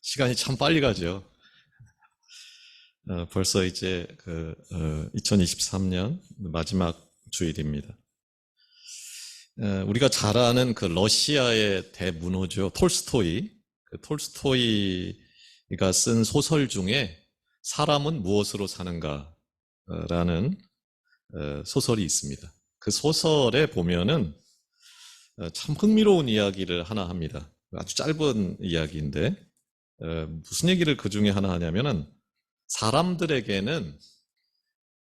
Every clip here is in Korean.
시간이 참 빨리 가죠. 벌써 이제 2023년 마지막 주일입니다. 우리가 잘 아는 그 러시아의 대문호죠. 톨스토이. 그 톨스토이가 쓴 소설 중에 사람은 무엇으로 사는가라는 소설이 있습니다. 그 소설에 보면은 참 흥미로운 이야기를 하나 합니다. 아주 짧은 이야기인데 무슨 얘기를 그 중에 하나 하냐면은 사람들에게는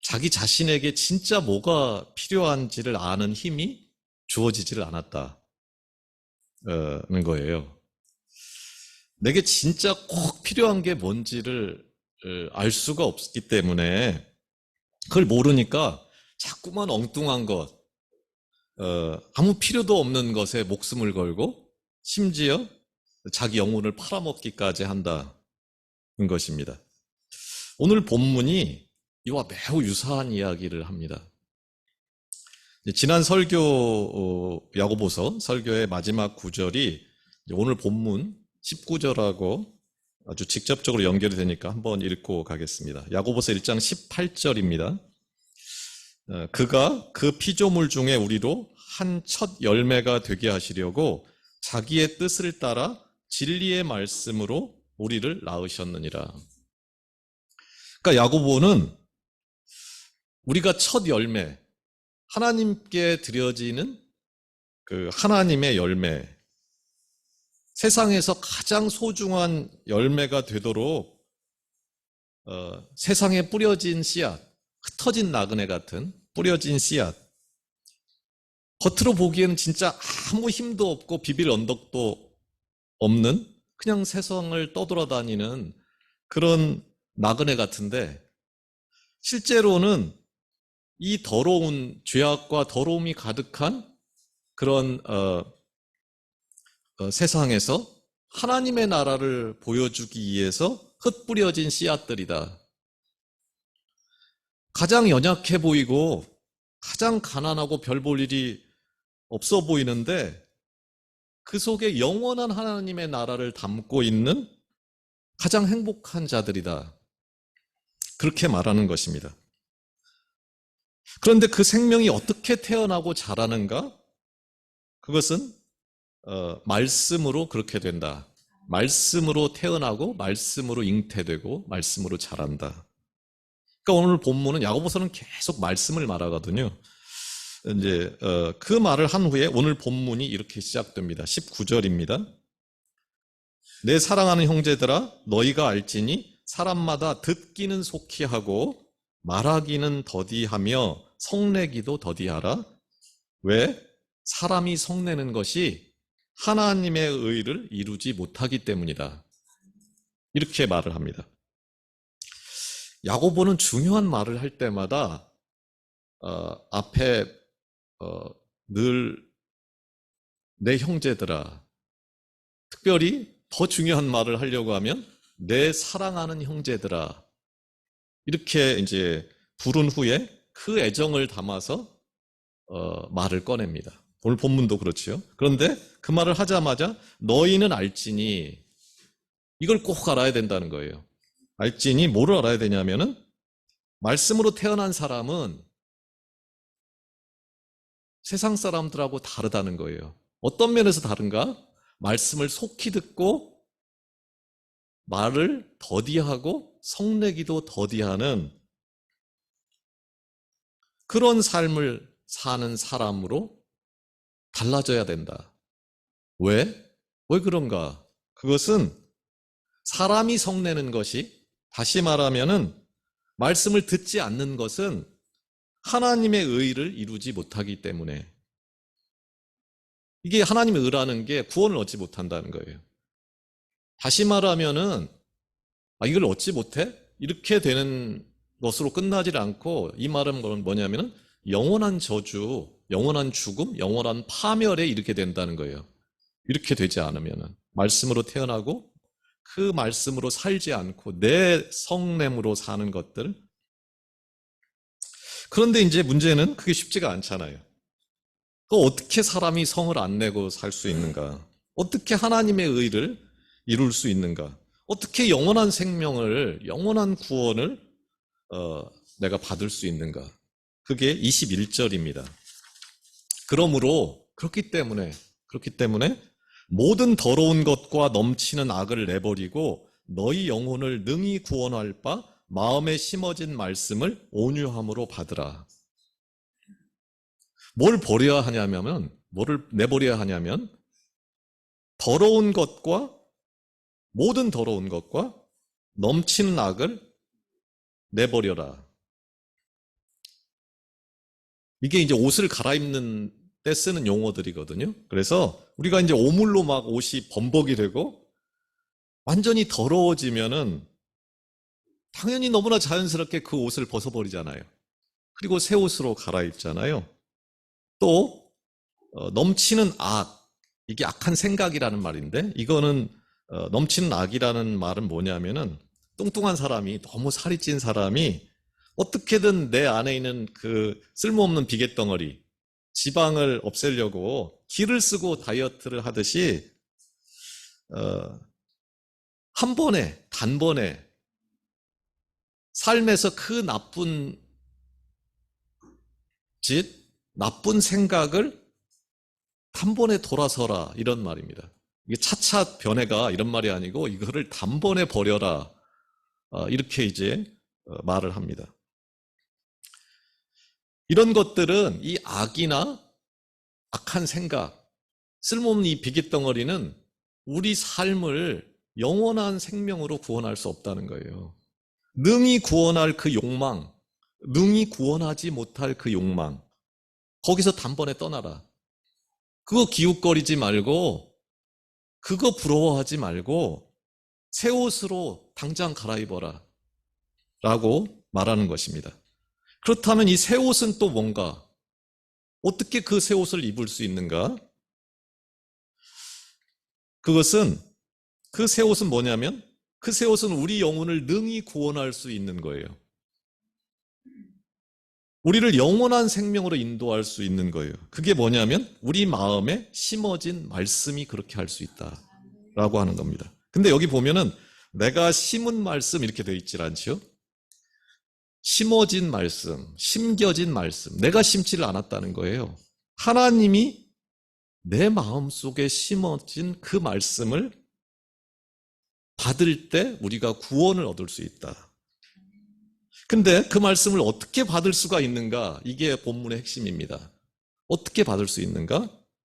자기 자신에게 진짜 뭐가 필요한지를 아는 힘이 주어지지를 않았다는 거예요. 내게 진짜 꼭 필요한 게 뭔지를 알 수가 없기 때문에 그걸 모르니까 자꾸만 엉뚱한 것, 아무 필요도 없는 것에 목숨을 걸고 심지어 자기 영혼을 팔아먹기까지 한다는 것입니다. 오늘 본문이 이와 매우 유사한 이야기를 합니다. 지난 설교, 야고보서 설교의 마지막 구절이 오늘 본문 19절하고 아주 직접적으로 연결이 되니까 한번 읽고 가겠습니다. 야고보서 1장 18절입니다. 그가 그 피조물 중에 우리로 한 첫 열매가 되게 하시려고 자기의 뜻을 따라 진리의 말씀으로 우리를 낳으셨느니라. 그러니까 야고보는 우리가 첫 열매, 하나님께 드려지는 그 하나님의 열매, 세상에서 가장 소중한 열매가 되도록 세상에 뿌려진 씨앗, 흩어진 나그네 같은 뿌려진 씨앗, 겉으로 보기에는 진짜 아무 힘도 없고 비빌 언덕도 없는 그냥 세상을 떠돌아다니는 그런 나그네 같은데 실제로는 이 더러운 죄악과 더러움이 가득한 그런 세상에서 하나님의 나라를 보여주기 위해서 흩뿌려진 씨앗들이다. 가장 연약해 보이고 가장 가난하고 별 볼 일이 없어 보이는데 그 속에 영원한 하나님의 나라를 담고 있는 가장 행복한 자들이다. 그렇게 말하는 것입니다. 그런데 그 생명이 어떻게 태어나고 자라는가? 그것은 말씀으로 그렇게 된다. 말씀으로 태어나고 말씀으로 잉태되고 말씀으로 자란다. 그러니까 오늘 본문은 야고보서는 계속 말씀을 말하거든요. 이제 그 말을 한 후에 오늘 본문이 이렇게 시작됩니다. 19절입니다. 내 사랑하는 형제들아 너희가 알지니 사람마다 듣기는 속히 하고 말하기는 더디하며 성내기도 더디하라. 왜? 사람이 성내는 것이 하나님의 의를 이루지 못하기 때문이다. 이렇게 말을 합니다. 야고보는 중요한 말을 할 때마다 앞에 늘 내 형제들아, 특별히 더 중요한 말을 하려고 하면 내 사랑하는 형제들아 이렇게 이제 부른 후에 그 애정을 담아서 말을 꺼냅니다. 오늘 본문도 그렇죠. 그런데 그 말을 하자마자 너희는 알지니 이걸 꼭 알아야 된다는 거예요. 알지니 뭐를 알아야 되냐면은 말씀으로 태어난 사람은 세상 사람들하고 다르다는 거예요. 어떤 면에서 다른가? 말씀을 속히 듣고 말을 더디하고 성내기도 더디하는 그런 삶을 사는 사람으로 달라져야 된다. 왜? 왜 그런가? 그것은 사람이 성내는 것이, 다시 말하면은 말씀을 듣지 않는 것은 하나님의 의를 이루지 못하기 때문에, 이게 하나님의 의라는 게 구원을 얻지 못한다는 거예요. 다시 말하면은 이걸 얻지 못해? 이렇게 되는 것으로 끝나질 않고, 이 말은 뭐냐면은 영원한 저주, 영원한 죽음, 영원한 파멸에 이르게 된다는 거예요. 이렇게 되지 않으면은 말씀으로 태어나고 그 말씀으로 살지 않고 내 성냄으로 사는 것들. 그런데 이제 문제는 그게 쉽지가 않잖아요. 어떻게 사람이 성을 안 내고 살 수 있는가? 어떻게 하나님의 의를 이룰 수 있는가? 어떻게 영원한 생명을, 영원한 구원을 내가 받을 수 있는가? 그게 21절입니다. 그러므로 그렇기 때문에 모든 더러운 것과 넘치는 악을 내버리고 너희 영혼을 능히 구원할 바 마음에 심어진 말씀을 온유함으로 받으라. 뭘 버려야 하냐면, 뭐를 내버려야 하냐면, 모든 더러운 것과 넘치는 악을 내버려라. 이게 이제 옷을 갈아입는 때 쓰는 용어들이거든요. 그래서 우리가 이제 오물로 막 옷이 범벅이 되고 완전히 더러워지면은 당연히 너무나 자연스럽게 그 옷을 벗어버리잖아요. 그리고 새 옷으로 갈아입잖아요. 또 넘치는 악, 이게 악한 생각이라는 말인데 이거는 넘치는 악이라는 말은 뭐냐면은 뚱뚱한 사람이, 너무 살이 찐 사람이 어떻게든 내 안에 있는 그 쓸모없는 비계덩어리, 지방을 없애려고 기를 쓰고 다이어트를 하듯이 한 번에, 단번에 삶에서 그 나쁜 짓, 나쁜 생각을 단번에 돌아서라, 이런 말입니다. 이게 차차 변해가 이런 말이 아니고 이거를 단번에 버려라, 이렇게 이제 말을 합니다. 이런 것들은 이 악이나 악한 생각, 쓸모없는 이 비깃덩어리는 우리 삶을 영원한 생명으로 구원할 수 없다는 거예요. 능히 구원할 그 욕망, 능히 구원하지 못할 그 욕망, 거기서 단번에 떠나라. 그거 기웃거리지 말고, 그거 부러워하지 말고 새 옷으로 당장 갈아입어라 라고 말하는 것입니다. 그렇다면 이 새 옷은 또 뭔가? 어떻게 그 새 옷을 입을 수 있는가? 그것은, 그 새 옷은 뭐냐면, 그 새 옷은 우리 영혼을 능히 구원할 수 있는 거예요. 우리를 영원한 생명으로 인도할 수 있는 거예요. 그게 뭐냐면 우리 마음에 심어진 말씀이 그렇게 할 수 있다라고 하는 겁니다. 근데 여기 보면은 내가 심은 말씀 이렇게 되어 있질 않죠. 심어진 말씀, 심겨진 말씀, 내가 심지를 않았다는 거예요. 하나님이 내 마음속에 심어진 그 말씀을 받을 때 우리가 구원을 얻을 수 있다. 근데 그 말씀을 어떻게 받을 수가 있는가? 이게 본문의 핵심입니다. 어떻게 받을 수 있는가?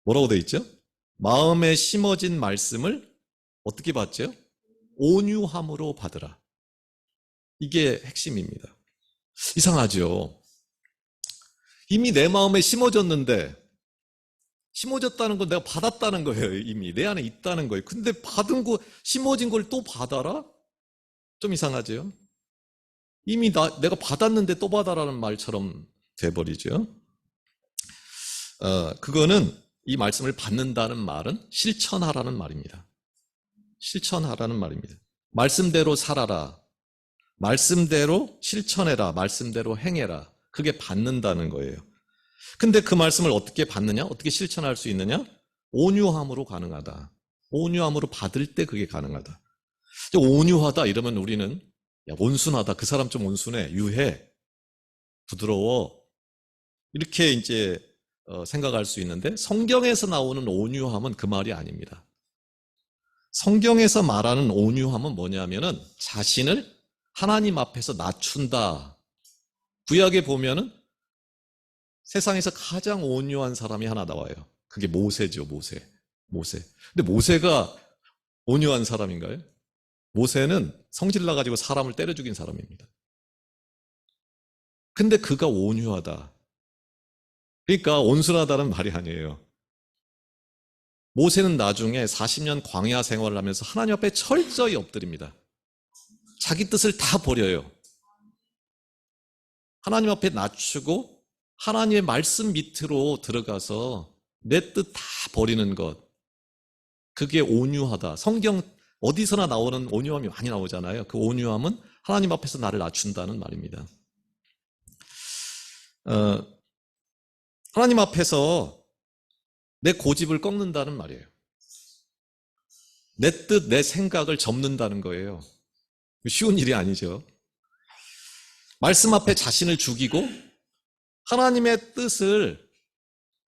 뭐라고 되어 있죠? 마음에 심어진 말씀을 어떻게 받죠? 온유함으로 받으라. 이게 핵심입니다. 이상하죠? 이미 내 마음에 심어졌다는 건 내가 받았다는 거예요. 이미 내 안에 있다는 거예요. 근데 받은 거, 심어진 걸 또 받아라? 좀 이상하죠? 이미 내가 받았는데 또 받아라는 말처럼 돼버리죠. 그거는 이 말씀을 받는다는 말은 실천하라는 말입니다. 실천하라는 말입니다. 말씀대로 살아라. 말씀대로 실천해라. 말씀대로 행해라. 그게 받는다는 거예요. 근데 그 말씀을 어떻게 받느냐? 어떻게 실천할 수 있느냐? 온유함으로 가능하다. 온유함으로 받을 때 그게 가능하다. 온유하다 이러면 우리는 야, 온순하다. 그 사람 좀 온순해. 유해. 부드러워. 이렇게 이제 생각할 수 있는데 성경에서 나오는 온유함은 그 말이 아닙니다. 성경에서 말하는 온유함은 뭐냐면은 자신을 하나님 앞에서 낮춘다. 구약에 보면은 세상에서 가장 온유한 사람이 하나 나와요. 그게 모세죠, 모세. 근데 모세가 온유한 사람인가요? 모세는 성질 나가지고 사람을 때려 죽인 사람입니다. 근데 그가 온유하다. 그러니까 온순하다는 말이 아니에요. 모세는 나중에 40년 광야 생활을 하면서 하나님 앞에 철저히 엎드립니다. 자기 뜻을 다 버려요. 하나님 앞에 낮추고 하나님의 말씀 밑으로 들어가서 내 뜻 다 버리는 것. 그게 온유하다. 성경 어디서나 나오는 온유함이 많이 나오잖아요. 그 온유함은 하나님 앞에서 나를 낮춘다는 말입니다. 하나님 앞에서 내 고집을 꺾는다는 말이에요. 내 뜻, 내 생각을 접는다는 거예요. 쉬운 일이 아니죠. 말씀 앞에 자신을 죽이고 하나님의 뜻을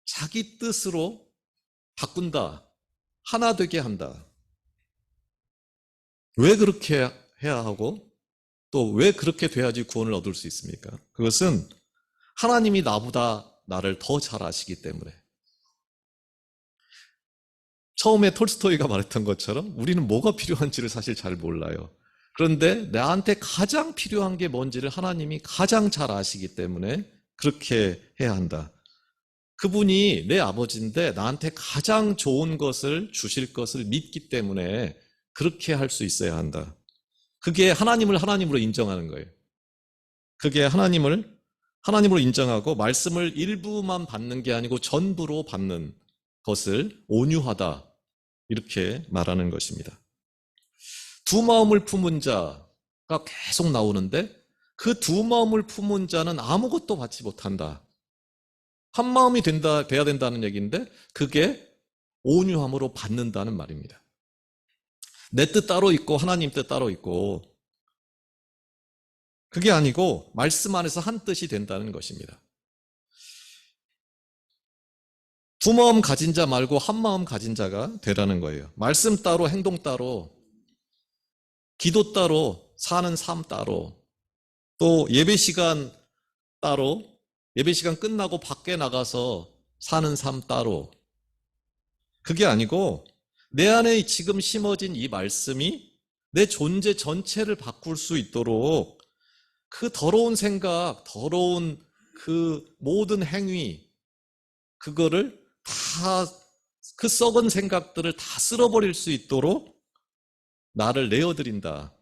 자기 뜻으로 바꾼다. 하나 되게 한다. 왜 그렇게 해야 하고 또 왜 그렇게 돼야지 구원을 얻을 수 있습니까? 그것은 하나님이 나보다 나를 더 잘 아시기 때문에. 처음에 톨스토이가 말했던 것처럼 우리는 뭐가 필요한지를 사실 잘 몰라요. 그런데 나한테 가장 필요한 게 뭔지를 하나님이 가장 잘 아시기 때문에 그렇게 해야 한다. 그분이 내 아버지인데 나한테 가장 좋은 것을 주실 것을 믿기 때문에 그렇게 할 수 있어야 한다. 그게 하나님을 하나님으로 인정하는 거예요. 그게 하나님으로 인정하고 말씀을 일부만 받는 게 아니고 전부로 받는 것을 온유하다. 이렇게 말하는 것입니다. 두 마음을 품은 자가 계속 나오는데 그 두 마음을 품은 자는 아무것도 받지 못한다. 한 마음이 돼야 된다는 얘기인데 그게 온유함으로 받는다는 말입니다. 내 뜻 따로 있고 하나님 뜻 따로 있고 그게 아니고 말씀 안에서 한 뜻이 된다는 것입니다. 두 마음 가진 자 말고 한 마음 가진 자가 되라는 거예요. 말씀 따로 행동 따로 기도 따로 사는 삶 따로 또 예배 시간 따로 예배 시간 끝나고 밖에 나가서 사는 삶 따로 그게 아니고 내 안에 지금 심어진 이 말씀이 내 존재 전체를 바꿀 수 있도록 그 더러운 생각, 더러운 그 모든 행위 그거를 다 그 썩은 생각들을 다 쓸어버릴 수 있도록 나를 내어드린다.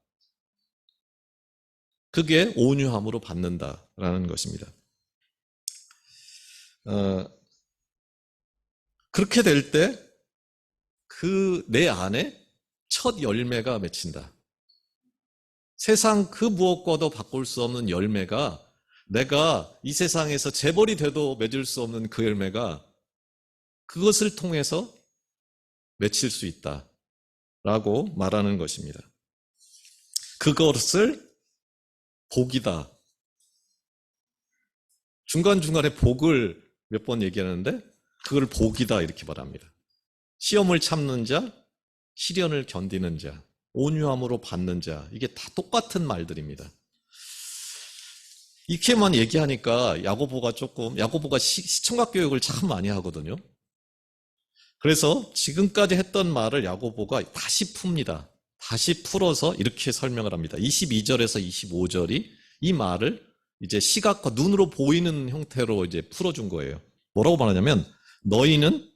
그게 온유함으로 받는다라는 것입니다. 그렇게 될 때 그 내 안에 첫 열매가 맺힌다. 세상 그 무엇과도 바꿀 수 없는 열매가 내가 이 세상에서 재벌이 돼도 맺을 수 없는 그 열매가 그것을 통해서 맺힐 수 있다라고 말하는 것입니다. 그것을 복이다. 중간중간에 복을 몇 번 얘기하는데 그걸 복이다 이렇게 말합니다. 시험을 참는 자, 시련을 견디는 자, 온유함으로 받는 자 이게 다 똑같은 말들입니다. 이렇게만 얘기하니까 야고보가 시청각 교육을 참 많이 하거든요. 그래서 지금까지 했던 말을 야고보가 다시 풉니다. 다시 풀어서 이렇게 설명을 합니다. 22절에서 25절이 이 말을 이제 시각과 눈으로 보이는 형태로 이제 풀어준 거예요. 뭐라고 말하냐면 너희는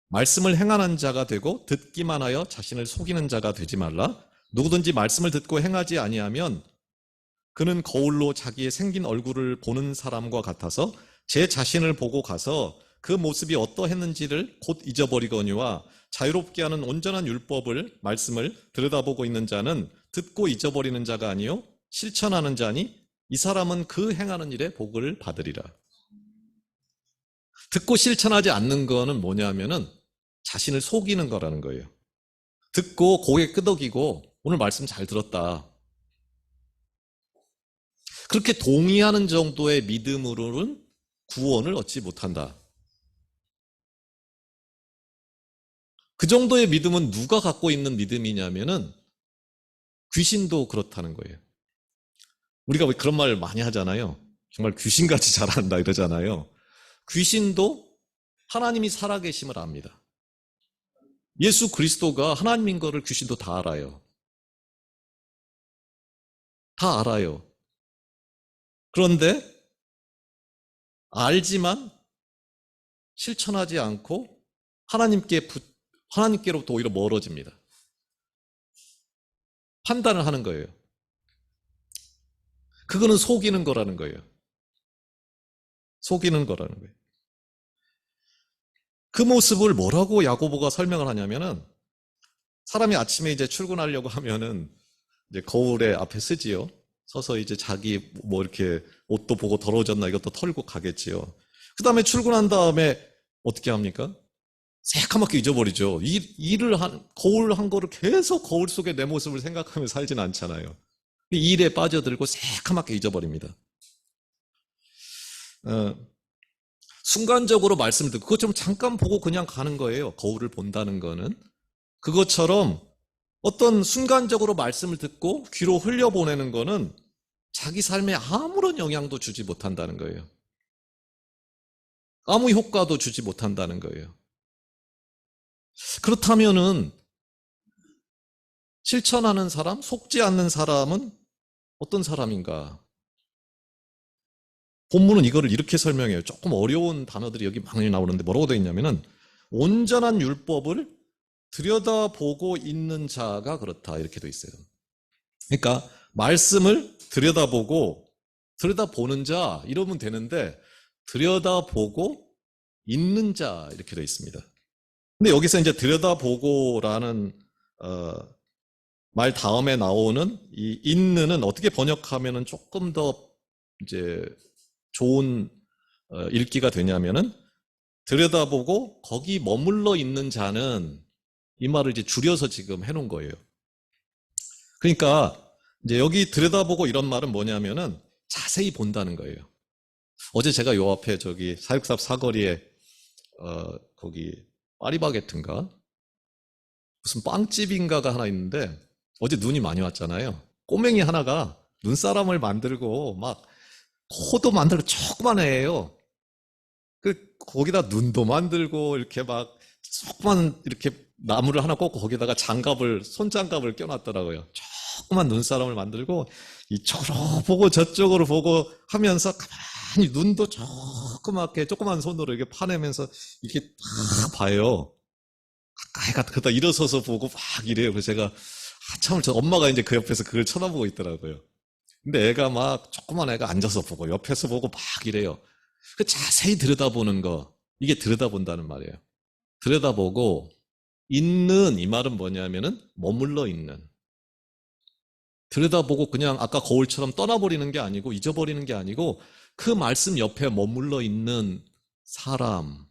말씀을 행하는 자가 되고 듣기만 하여 자신을 속이는 자가 되지 말라. 누구든지 말씀을 듣고 행하지 아니하면 그는 거울로 자기의 생긴 얼굴을 보는 사람과 같아서 제 자신을 보고 가서 그 모습이 어떠했는지를 곧 잊어버리거니와 자유롭게 하는 온전한 말씀을 들여다보고 있는 자는 듣고 잊어버리는 자가 아니요 실천하는 자니 이 사람은 그 행하는 일에 복을 받으리라. 듣고 실천하지 않는 거는 뭐냐면은 자신을 속이는 거라는 거예요. 듣고 고개 끄덕이고 오늘 말씀 잘 들었다. 그렇게 동의하는 정도의 믿음으로는 구원을 얻지 못한다. 그 정도의 믿음은 누가 갖고 있는 믿음이냐면은 귀신도 그렇다는 거예요. 우리가 왜 그런 말 많이 하잖아요. 정말 귀신같이 잘한다 이러잖아요. 귀신도 하나님이 살아계심을 압니다. 예수 그리스도가 하나님인 거를 귀신도 다 알아요. 다 알아요. 그런데 알지만 실천하지 않고 하나님께로부터 오히려 멀어집니다. 판단을 하는 거예요. 그거는 속이는 거라는 거예요. 속이는 거라는 거예요. 그 모습을 뭐라고 야고보가 설명을 하냐면은 사람이 아침에 이제 출근하려고 하면은 이제 거울에 앞에 서지요. 서서 이제 자기 뭐 이렇게 옷도 보고 더러워졌나 이것도 털고 가겠지요. 그 다음에 출근한 다음에 어떻게 합니까? 새카맣게 잊어버리죠. 거울 한 거를 계속 거울 속에 내 모습을 생각하며 살진 않잖아요. 이 일에 빠져들고 새카맣게 잊어버립니다. 어, 순간적으로 말씀을 듣고 그것 좀 잠깐 보고 그냥 가는 거예요. 거울을 본다는 거는. 그것처럼 어떤 순간적으로 말씀을 듣고 귀로 흘려보내는 거는 자기 삶에 아무런 영향도 주지 못한다는 거예요. 아무 효과도 주지 못한다는 거예요. 그렇다면은 실천하는 사람, 속지 않는 사람은 어떤 사람인가? 본문은 이거를 이렇게 설명해요. 조금 어려운 단어들이 여기 많이 나오는데 뭐라고 되어 있냐면은 온전한 율법을 들여다보고 있는 자가 그렇다 이렇게 되어 있어요. 그러니까 말씀을 들여다보는 자 이러면 되는데 들여다보고 있는 자 이렇게 되어 있습니다. 근데 여기서 이제 들여다보고라는 말 다음에 나오는 이 있는은 어떻게 번역하면은 조금 더 이제 좋은 읽기가 되냐면은 들여다보고 거기 머물러 있는 자는 이 말을 이제 줄여서 지금 해놓은 거예요. 그러니까 이제 여기 들여다보고 이런 말은 뭐냐면은 자세히 본다는 거예요. 어제 제가 요 앞에 저기 사육삽 사거리에 거기 파리바게트인가 무슨 빵집인가가 하나 있는데 어제 눈이 많이 왔잖아요. 꼬맹이 하나가 눈사람을 만들고 막 코도 만들고 조그만 애예요. 거기다 눈도 만들고 이렇게 막 조그만 이렇게 나무를 하나 꽂고 거기다가 손장갑을 껴놨더라고요. 조그만 눈사람을 만들고 이쪽으로 보고 저쪽으로 보고 하면서 가만히 눈도 조그만 손으로 이렇게 파내면서 이렇게 딱 봐요. 가까이 그러다 일어서서 보고 막 이래요. 그래서 제가 한참을 엄마가 이제 그 옆에서 그걸 쳐다보고 있더라고요. 근데 애가 막 조그만 애가 앉아서 보고 옆에서 보고 막 이래요. 그 자세히 들여다보는 거 이게 들여다본다는 말이에요. 들여다보고 있는 이 말은 뭐냐면은 머물러 있는. 들여다보고 그냥 아까 거울처럼 떠나버리는 게 아니고 잊어버리는 게 아니고 그 말씀 옆에 머물러 있는 사람.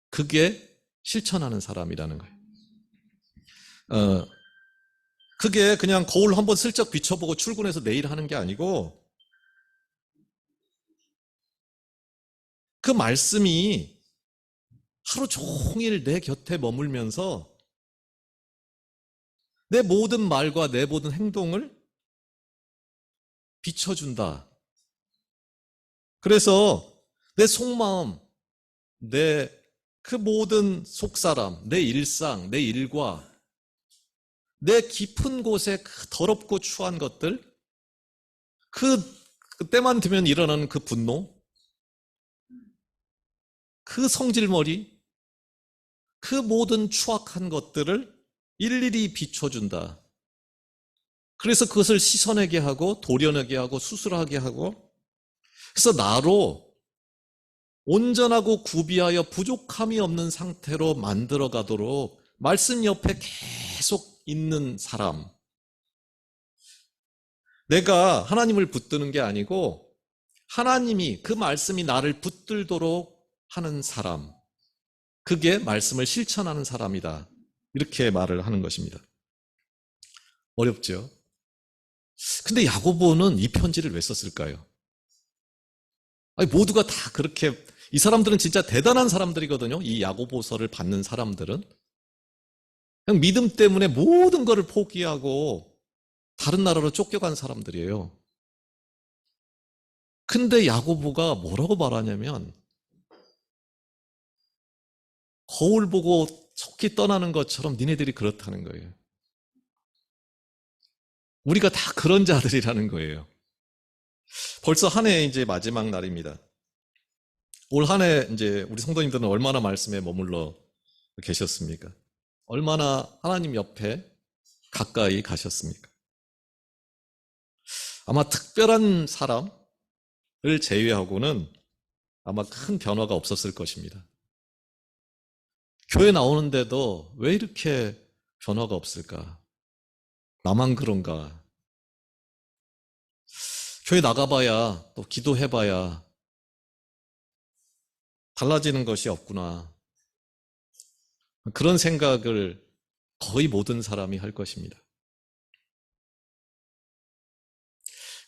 그게 실천하는 사람이라는 거예요. 그게 그냥 거울 한번 슬쩍 비춰보고 출근해서 내일 하는 게 아니고 그 말씀이 하루 종일 내 곁에 머물면서 내 모든 말과 내 모든 행동을 비춰준다. 그래서 내 속마음, 내 그 모든 속사람, 내 일상, 내 일과 내 깊은 곳에 그 더럽고 추한 것들, 그때만 되면 일어나는 그 분노, 그 성질머리, 그 모든 추악한 것들을 일일이 비춰준다. 그래서 그것을 씻어내게 하고 도려내게 하고 수술하게 하고 그래서 나로 온전하고 구비하여 부족함이 없는 상태로 만들어 가도록 말씀 옆에 계속 있는 사람. 내가 하나님을 붙드는 게 아니고 하나님이 그 말씀이 나를 붙들도록 하는 사람. 그게 말씀을 실천하는 사람이다. 이렇게 말을 하는 것입니다. 어렵죠? 근데 야고보는 이 편지를 왜 썼을까요? 아니, 모두가 다 그렇게, 이 사람들은 진짜 대단한 사람들이거든요. 이 야고보서를 받는 사람들은. 그냥 믿음 때문에 모든 것을 포기하고 다른 나라로 쫓겨간 사람들이에요. 근데 야고보가 뭐라고 말하냐면, 거울 보고 속히 떠나는 것처럼 니네들이 그렇다는 거예요. 우리가 다 그런 자들이라는 거예요. 벌써 한 해 이제 마지막 날입니다. 올 한 해 이제 우리 성도님들은 얼마나 말씀에 머물러 계셨습니까? 얼마나 하나님 옆에 가까이 가셨습니까? 아마 특별한 사람을 제외하고는 아마 큰 변화가 없었을 것입니다. 교회 나오는데도 왜 이렇게 변화가 없을까? 나만 그런가? 교회 나가봐야 또 기도해봐야 달라지는 것이 없구나. 그런 생각을 거의 모든 사람이 할 것입니다.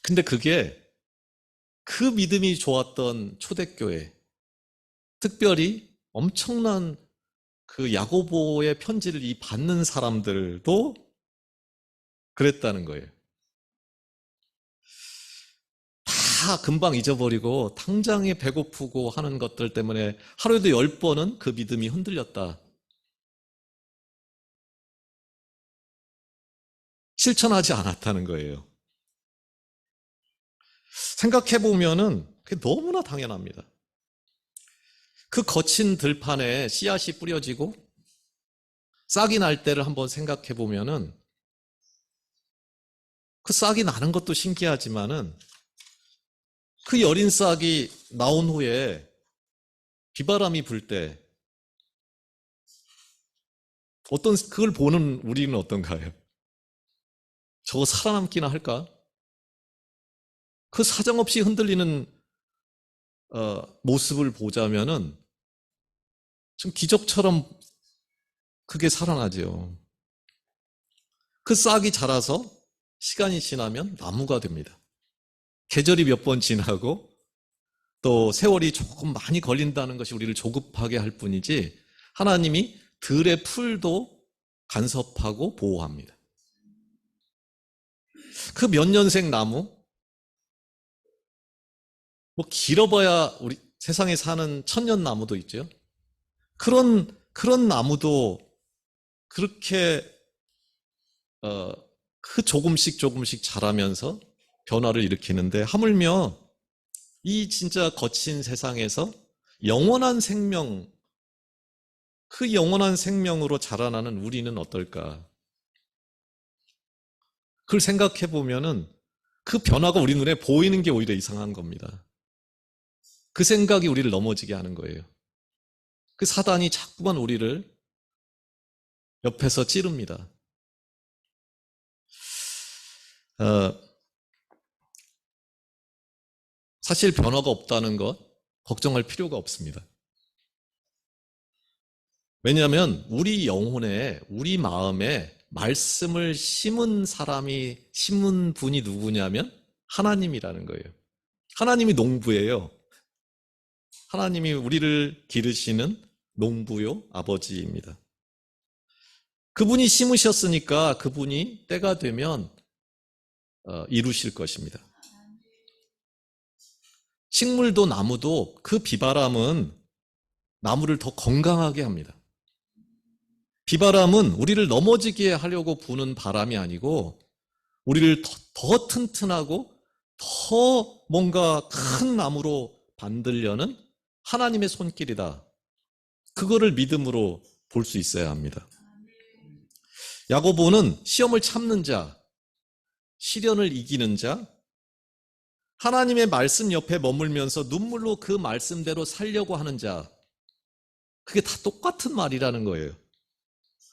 근데 그게 그 믿음이 좋았던 초대교회, 특별히 엄청난 그 야고보의 편지를 이 받는 사람들도 그랬다는 거예요. 다 금방 잊어버리고 당장에 배고프고 하는 것들 때문에 하루에도 10번은 그 믿음이 흔들렸다. 실천하지 않았다는 거예요. 생각해보면은 그게 너무나 당연합니다. 그 거친 들판에 씨앗이 뿌려지고 싹이 날 때를 한번 생각해보면은 그 싹이 나는 것도 신기하지만은 그 여린 싹이 나온 후에 비바람이 불 때 그걸 보는 우리는 어떤가요? 저거 살아남기나 할까? 그 사정없이 흔들리는 모습을 보자면은 좀 기적처럼 그게 살아나죠. 그 싹이 자라서 시간이 지나면 나무가 됩니다. 계절이 몇 번 지나고 또 세월이 조금 많이 걸린다는 것이 우리를 조급하게 할 뿐이지 하나님이 들의 풀도 간섭하고 보호합니다. 그 몇 년생 나무, 뭐 길어봐야 우리 세상에 사는 천년 나무도 있죠. 그런 나무도 그렇게 그 조금씩 조금씩 자라면서 변화를 일으키는데 하물며 이 진짜 거친 세상에서 영원한 생명, 그 영원한 생명으로 자라나는 우리는 어떨까? 그걸 생각해 보면은 그 변화가 우리 눈에 보이는 게 오히려 이상한 겁니다. 그 생각이 우리를 넘어지게 하는 거예요. 그 사단이 자꾸만 우리를 옆에서 찌릅니다. 사실 변화가 없다는 것 걱정할 필요가 없습니다. 왜냐하면 우리 영혼에, 우리 마음에 말씀을 심은 분이 누구냐면 하나님이라는 거예요. 하나님이 농부예요. 하나님이 우리를 기르시는 농부요 아버지입니다. 그분이 심으셨으니까 그분이 때가 되면 이루실 것입니다. 식물도 나무도 그 비바람은 나무를 더 건강하게 합니다. 비바람은 우리를 넘어지게 하려고 부는 바람이 아니고 우리를 더 튼튼하고 더 뭔가 큰 나무로 만들려는 하나님의 손길이다. 그거를 믿음으로 볼 수 있어야 합니다. 야고보는 시험을 참는 자, 시련을 이기는 자, 하나님의 말씀 옆에 머물면서 눈물로 그 말씀대로 살려고 하는 자, 그게 다 똑같은 말이라는 거예요.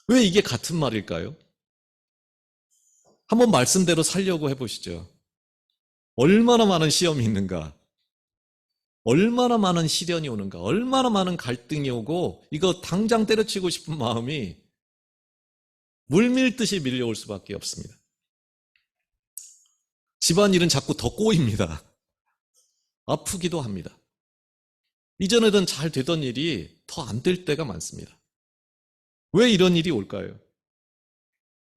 왜 이게 같은 말일까요? 한번 말씀대로 살려고 해보시죠. 얼마나 많은 시험이 있는가? 얼마나 많은 시련이 오는가? 얼마나 많은 갈등이 오고 이거 당장 때려치고 싶은 마음이 물밀듯이 밀려올 수밖에 없습니다. 집안일은 자꾸 더 꼬입니다. 아프기도 합니다. 이전에는 잘 되던 일이 더 안 될 때가 많습니다. 왜 이런 일이 올까요?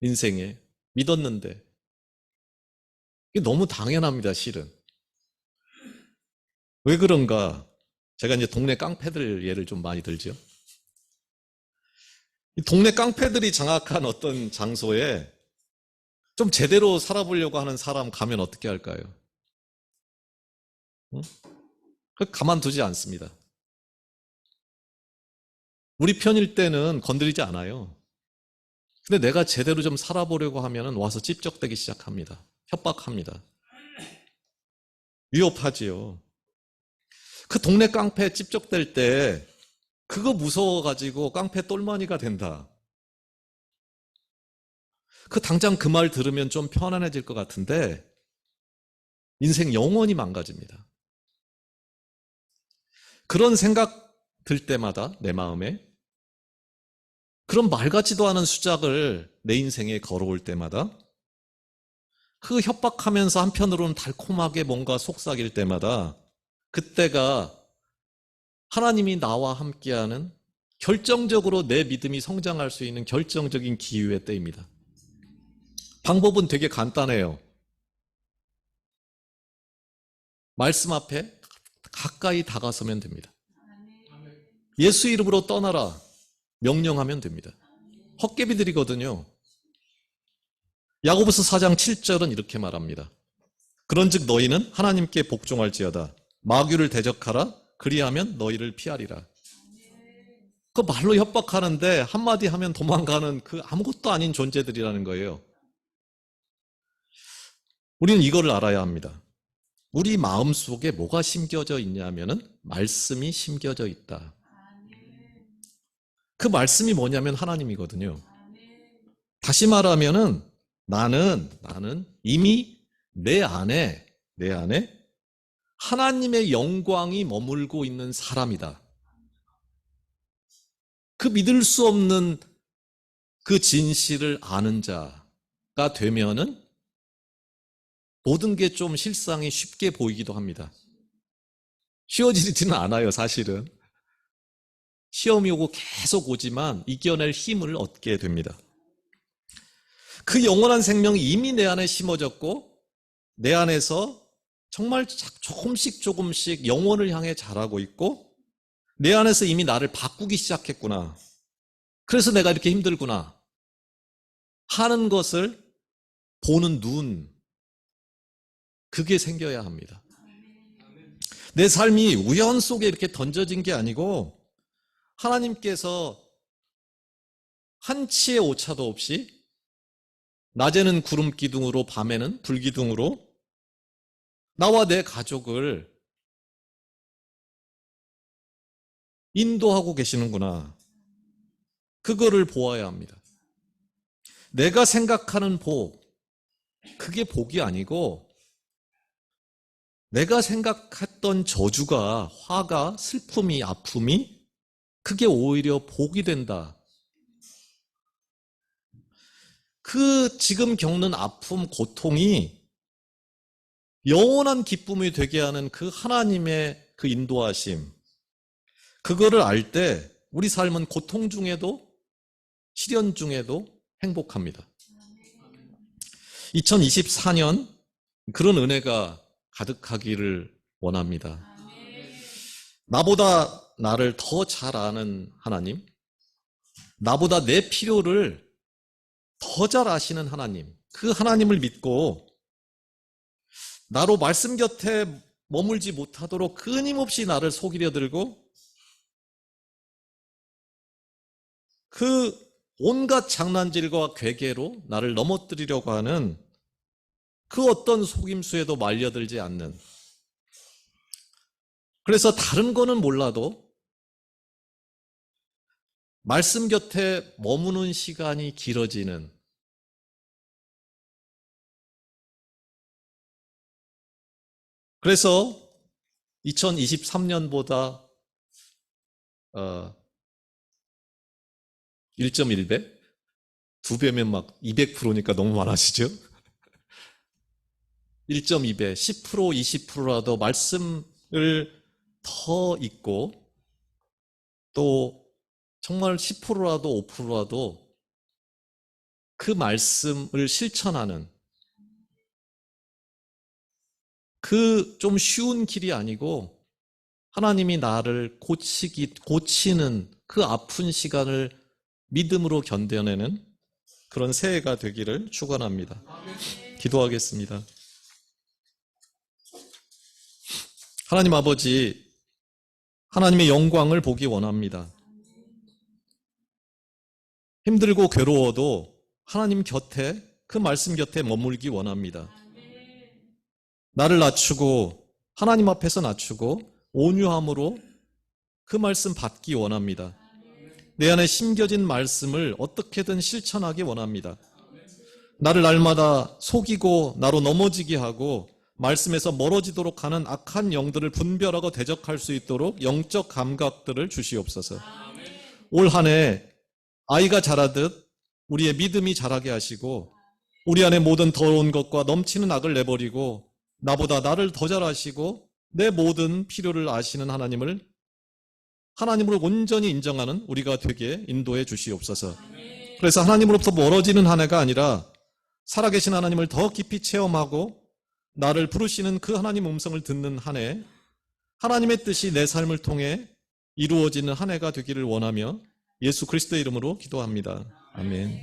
인생에 믿었는데 이게 너무 당연합니다, 실은. 왜 그런가? 제가 이제 동네 깡패들 예를 좀 많이 들죠. 이 동네 깡패들이 장악한 어떤 장소에 좀 제대로 살아보려고 하는 사람 가면 어떻게 할까요? 응? 가만두지 않습니다. 우리 편일 때는 건드리지 않아요. 근데 내가 제대로 좀 살아보려고 하면 와서 찝적대기 시작합니다. 협박합니다. 위협하지요. 그 동네 깡패 찝적댈 때 그거 무서워가지고 깡패 똘마니가 된다. 당장 그 말 들으면 좀 편안해질 것 같은데 인생 영원히 망가집니다. 그런 생각 들 때마다 내 마음에 그런 말 같지도 않은 수작을 내 인생에 걸어올 때마다, 그 협박하면서 한편으로는 달콤하게 뭔가 속삭일 때마다, 그때가 하나님이 나와 함께하는, 결정적으로 내 믿음이 성장할 수 있는 결정적인 기회의 때입니다. 방법은 되게 간단해요. 말씀 앞에 가까이 다가서면 됩니다. 예수 이름으로 떠나라 명령하면 됩니다. 헛개비들이거든요. 야고보서 4장 7절은 이렇게 말합니다. 그런즉 너희는 하나님께 복종할지어다. 마귀를 대적하라. 그리하면 너희를 피하리라. 그 말로 협박하는데 한마디 하면 도망가는 그 아무것도 아닌 존재들이라는 거예요. 우리는 이거를 알아야 합니다. 우리 마음속에 뭐가 심겨져 있냐면은 말씀이 심겨져 있다. 그 말씀이 뭐냐면 하나님이거든요. 다시 말하면은 나는 이미 내 안에 하나님의 영광이 머물고 있는 사람이다. 그 믿을 수 없는 그 진실을 아는 자가 되면은 모든 게 좀 실상이 쉽게 보이기도 합니다. 쉬워지지는 않아요, 사실은. 시험이 오고 계속 오지만 이겨낼 힘을 얻게 됩니다. 그 영원한 생명이 이미 내 안에 심어졌고 내 안에서 정말 조금씩 영원을 향해 자라고 있고 내 안에서 이미 나를 바꾸기 시작했구나. 그래서 내가 이렇게 힘들구나 하는 것을 보는 눈, 그게 생겨야 합니다. 내 삶이 우연 속에 이렇게 던져진 게 아니고 하나님께서 한치의 오차도 없이 낮에는 구름 기둥으로 밤에는 불 기둥으로 나와 내 가족을 인도하고 계시는구나. 그거를 보아야 합니다. 내가 생각하는 복, 그게 복이 아니고 내가 생각했던 저주가, 화가, 슬픔이, 아픔이 그게 오히려 복이 된다. 그 지금 겪는 아픔, 고통이 영원한 기쁨이 되게 하는 그 하나님의 그 인도하심, 그거를 알 때 우리 삶은 고통 중에도 시련 중에도 행복합니다. 2024년 그런 은혜가 가득하기를 원합니다. 나보다 나를 더 잘 아는 하나님, 나보다 내 필요를 더 잘 아시는 하나님, 그 하나님을 믿고 나로 말씀 곁에 머물지 못하도록 끊임없이 나를 속이려 들고 그 온갖 장난질과 괴계로 나를 넘어뜨리려고 하는 그 어떤 속임수에도 말려들지 않는, 그래서 다른 거는 몰라도 말씀 곁에 머무는 시간이 길어지는, 그래서 2023년보다 1.1배? 2배면 막 200%니까 너무 많아지죠? 1.2배, 10%, 20%라도 말씀을 더 읽고 또 정말 10%라도 5%라도 그 말씀을 실천하는 그 좀 쉬운 길이 아니고 하나님이 나를 고치는 그 아픈 시간을 믿음으로 견뎌내는 그런 새해가 되기를 축원합니다. 기도하겠습니다. 하나님 아버지, 하나님의 영광을 보기 원합니다. 힘들고 괴로워도 하나님 곁에, 그 말씀 곁에 머물기 원합니다. 나를 낮추고 하나님 앞에서 낮추고 온유함으로 그 말씀 받기 원합니다. 내 안에 심겨진 말씀을 어떻게든 실천하기 원합니다. 나를 날마다 속이고 나로 넘어지게 하고 말씀에서 멀어지도록 하는 악한 영들을 분별하고 대적할 수 있도록 영적 감각들을 주시옵소서. 올 한 해 아이가 자라듯 우리의 믿음이 자라게 하시고 우리 안에 모든 더러운 것과 넘치는 악을 내버리고 나보다 나를 더 잘 아시고 내 모든 필요를 아시는 하나님을 온전히 인정하는 우리가 되게 인도해 주시옵소서. 그래서 하나님으로부터 멀어지는 한 해가 아니라 살아계신 하나님을 더 깊이 체험하고 나를 부르시는 그 하나님 음성을 듣는 한 해, 하나님의 뜻이 내 삶을 통해 이루어지는 한 해가 되기를 원하며 예수 그리스도의 이름으로 기도합니다. 아멘.